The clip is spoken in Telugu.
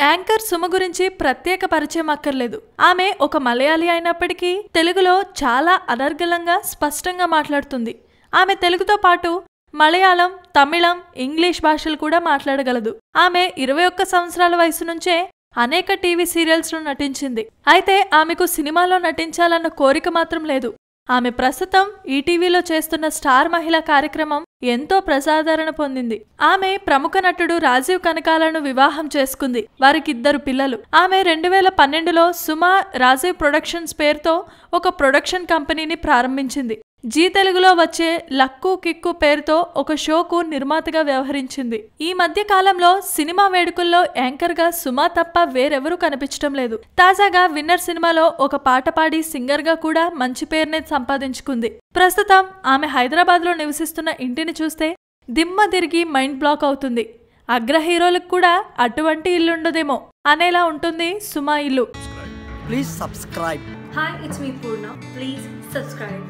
యాంకర్ సుమ గురించి ప్రత్యేక పరిచయం అక్కర్లేదు. ఆమె ఒక మలయాళీ అయినప్పటికీ తెలుగులో చాలా అనర్గళంగా స్పష్టంగా మాట్లాడుతుంది. ఆమె తెలుగుతో పాటు మలయాళం, తమిళం, ఇంగ్లీష్ భాషలు కూడా మాట్లాడగలదు. ఆమె 21 సంవత్సరాల వయసు నుంచే అనేక టీవీ సీరియల్స్ లో నటించింది. అయితే ఆమెకు సినిమాలో నటించాలన్న కోరిక మాత్రం లేదు. ఆమె ప్రస్తుతం ఈటీవీలో చేస్తున్న స్టార్ మహిళ కార్యక్రమం ఎంతో ప్రజాదరణ పొందింది. ఆమె ప్రముఖ నటుడు రాజీవ్ కనకాలను వివాహం చేసుకుంది. వారికి 2 పిల్లలు. ఆమె 2012లో సుమ రాజీవ్ ప్రొడక్షన్స్ పేరుతో ఒక ప్రొడక్షన్ కంపెనీని ప్రారంభించింది. జీ తెలుగులో వచ్చే లక్కు కిక్కు పేరుతో ఒక షోకు నిర్మాతగా వ్యవహరించింది. ఈ మధ్య కాలంలో సినిమా వేడుకల్లో యాంకర్ గా సుమ తప్ప వేరెవరూ కనిపించడం లేదు. తాజాగా విన్నర్ సినిమాలో ఒక పాట పాడి సింగర్ గా కూడా మంచి పేరునే సంపాదించుకుంది. ప్రస్తుతం ఆమె హైదరాబాద్ లో నివసిస్తున్న ఇంటిని చూస్తే దిమ్మ తిరిగి మైండ్ బ్లాక్ అవుతుంది. అగ్ర హీరోలకు కూడా అటువంటి ఇల్లుండదేమో అనేలా ఉంటుంది సుమ ఇల్లు. Please subscribe. Hi, it's me Purna. Please subscribe.